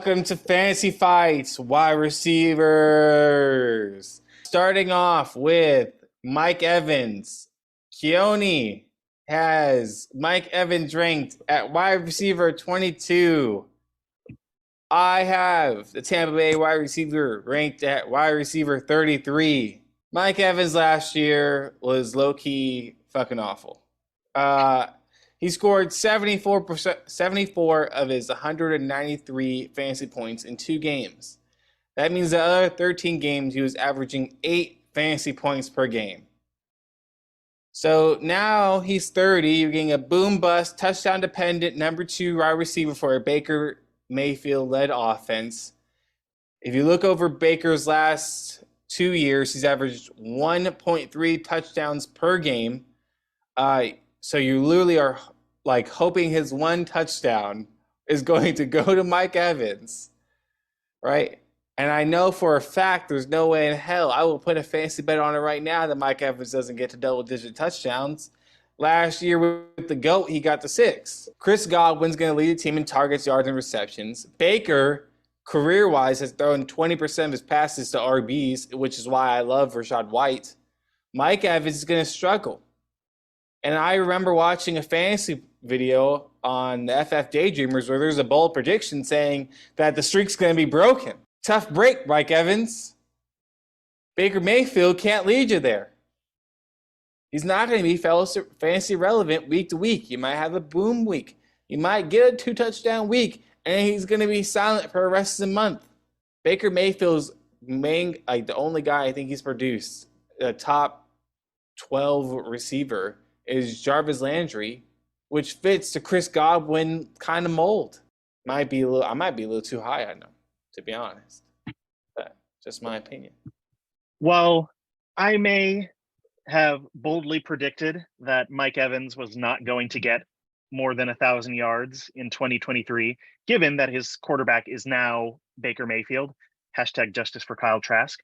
Welcome to Fantasy Fights, wide receivers. Starting off with Mike Evans. Keoni has Mike Evans ranked at wide receiver 22. I have the Tampa Bay wide receiver ranked at wide receiver 33. Mike Evans last year was low-key fucking awful. He scored 74 of his 193 fantasy points in 2 games. That means the other 13 games he was averaging 8 fantasy points per game. So now he's 30. You're getting a boom bust, touchdown dependent number 2 wide receiver for a Baker Mayfield led offense. If you look over Baker's last 2 years, he's averaged 1.3 touchdowns per game. So you literally are like hoping his one touchdown is going to go to Mike Evans, right? And I know for a fact there's no way in hell I will put a fantasy bet on it right now that Mike Evans doesn't get to double-digit touchdowns. Last year with the GOAT, he got to 6. Chris Godwin's going to lead the team in targets, yards, and receptions. Baker, career-wise, has thrown 20% of his passes to RBs, which is why I love Rachaad White. Mike Evans is going to struggle. And I remember watching a fantasy video on the FF DayDreamers where there's a bold prediction saying that the streak's going to be broken. Tough break, Mike Evans. Baker Mayfield can't lead you there. He's not going to be fantasy relevant week to week. You might have a boom week. You might get a 2-touchdown week, and he's going to be silent for the rest of the month. Baker Mayfield's the only guy I think he's produced, a top 12 receiver, is Jarvis Landry, which fits the Chris Godwin kind of mold. I might be a little too high on him, to be honest. But just my opinion. Well, I may have boldly predicted that Mike Evans was not going to get more than 1,000 yards in 2023, given that his quarterback is now Baker Mayfield. Hashtag justice for Kyle Trask.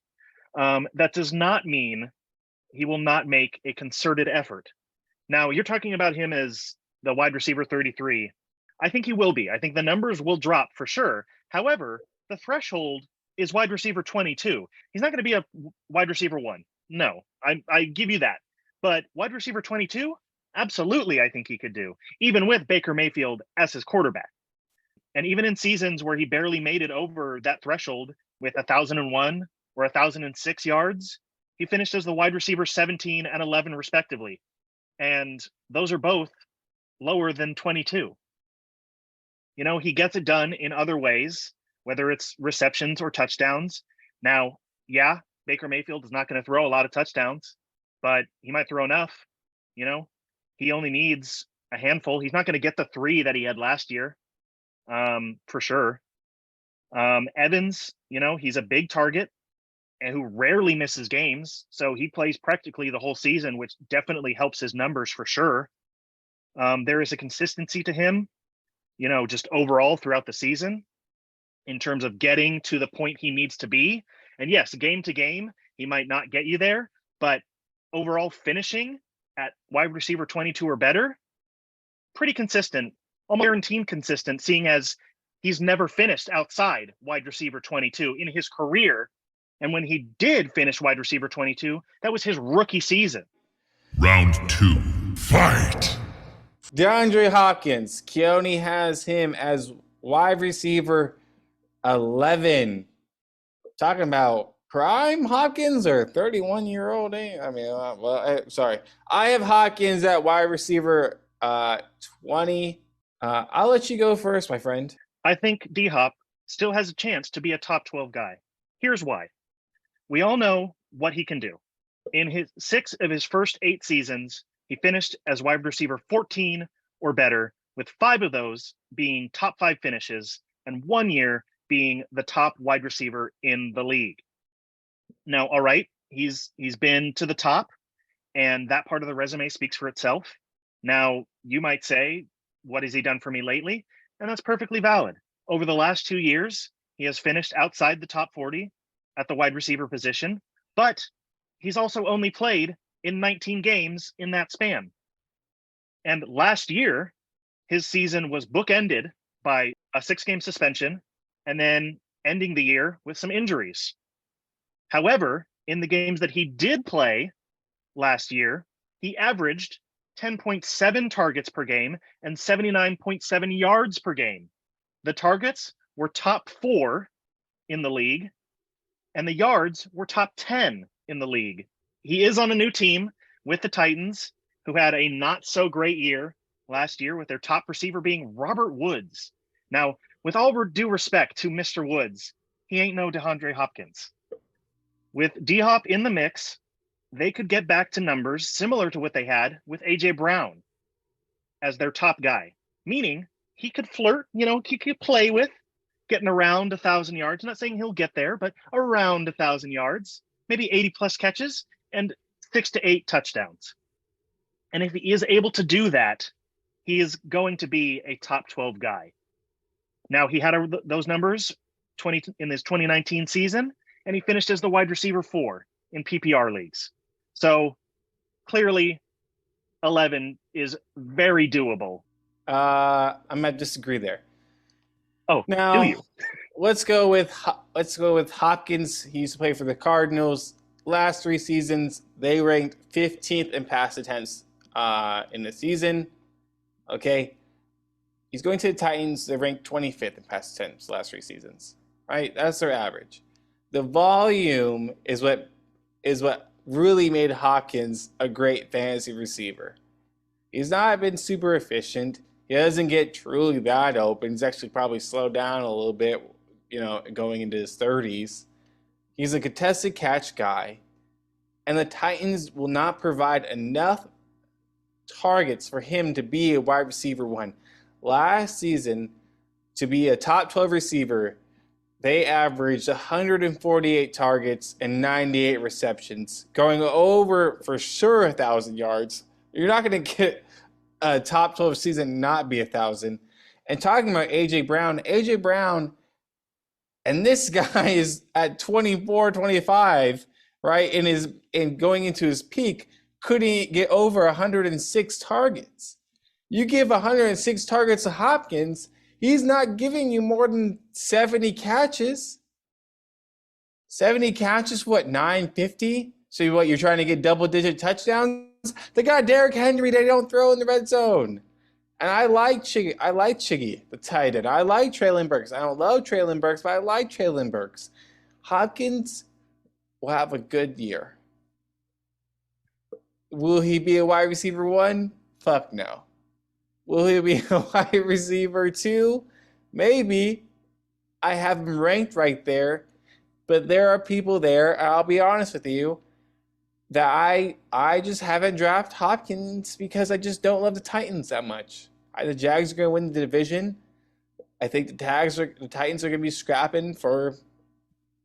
That does not mean he will not make a concerted effort. Now, you're talking about him as the wide receiver 33. I think he will be. I think the numbers will drop for sure. However, the threshold is wide receiver 22. He's not going to be a wide receiver 1. No, I give you that. But wide receiver 22, absolutely, I think he could do, even with Baker Mayfield as his quarterback. And even in seasons where he barely made it over that threshold with 1,001 or 1,006 yards, he finished as the wide receiver 17 and 11 respectively. And those are both lower than 22. You know, he gets it done in other ways, whether it's receptions or touchdowns. Now, yeah, Baker Mayfield is not going to throw a lot of touchdowns, but he might throw enough. You know, he only needs a handful. He's not going to get the 3 that he had last year, for sure. Evans, you know, he's a big target and who rarely misses games. So he plays practically the whole season, which definitely helps his numbers for sure. There is a consistency to him, you know, just overall throughout the season in terms of getting to the point he needs to be. And yes, game to game, he might not get you there, but overall finishing at wide receiver 22 or better, pretty consistent, almost guaranteed consistent, seeing as he's never finished outside wide receiver 22 in his career. And when he did finish wide receiver 22, that was his rookie season. Round 2, fight! DeAndre Hopkins. Keoni has him as wide receiver 11. Talking about prime Hopkins or 31-year-old? I mean, sorry. I have Hopkins at wide receiver 20. I'll let you go first, my friend. I think D-Hop still has a chance to be a top 12 guy. Here's why. We all know what he can do. In his 6 of his first 8 seasons, he finished as wide receiver 14 or better, with 5 of those being top 5 finishes and 1 year being the top wide receiver in the league. Now, all right, he's been to the top, and that part of the resume speaks for itself. Now, you might say, what has he done for me lately? And that's perfectly valid. Over the last 2 years, he has finished outside the top 40 at the wide receiver position, but he's also only played in 19 games in that span. And last year, his season was bookended by a 6-game suspension and then ending the year with some injuries. However, in the games that he did play last year, he averaged 10.7 targets per game and 79.7 yards per game. The targets were top 4 in the league, and the yards were top 10 in the league. He is on a new team with the Titans, who had a not so great year last year, with their top receiver being Robert Woods. Now, with all due respect to Mr. Woods, he ain't no DeAndre Hopkins. With D-Hop in the mix, they could get back to numbers similar to what they had with A.J. Brown as their top guy, meaning he could flirt, he could play with getting around 1,000 yards. I'm not saying he'll get there, but around 1,000 yards, maybe 80-plus catches, and 6 to 8 touchdowns. And if he is able to do that, he is going to be a top 12 guy. Now, he had those numbers in his 2019 season, and he finished as the wide receiver 4 in PPR leagues. So clearly 11 is very doable. I might disagree there. Oh, now, do you? Let's go with Hopkins. He used to play for the Cardinals. Last 3 seasons, they ranked 15th in pass attempts in the season. Okay. He's going to the Titans. They ranked 25th in pass attempts last 3 seasons. Right? That's their average. The volume is what really made Hopkins a great fantasy receiver. He's not been super efficient. He doesn't get truly that open. He's actually probably slowed down a little bit, going into his 30s. He's a contested catch guy. And the Titans will not provide enough targets for him to be a wide receiver 1. Last season, to be a top 12 receiver, they averaged 148 targets and 98 receptions, going over for sure 1,000 yards. You're not going to get a top 12 season and not be 1,000. And talking about A.J. Brown, and this guy is at 24, 25, right? In going into his peak, couldn't get over 106 targets. You give 106 targets to Hopkins, he's not giving you more than 70 catches. 70 catches, what, 950? So what, you're trying to get double-digit touchdowns? They got Derrick Henry, they don't throw in the red zone. And I like Chiggy, the tight end. I like Treylon Burks. I don't love Treylon Burks, but I like Treylon Burks. Hopkins will have a good year. Will he be a wide receiver 1? Fuck no. Will he be a wide receiver 2? Maybe. I have him ranked right there. But there are people there, I'll be honest with you, that I just haven't drafted Hopkins because I just don't love the Titans that much. The Jags are going to win the division. I think the Titans are going to be scrapping for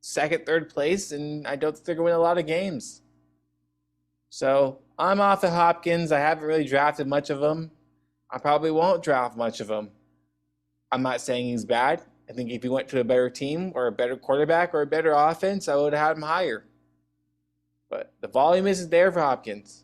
second, third place, and I don't think they're going to win a lot of games. So I'm off of Hopkins. I haven't really drafted much of him. I probably won't draft much of him. I'm not saying he's bad. I think if he went to a better team or a better quarterback or a better offense, I would have had him higher. But the volume isn't there for Hopkins.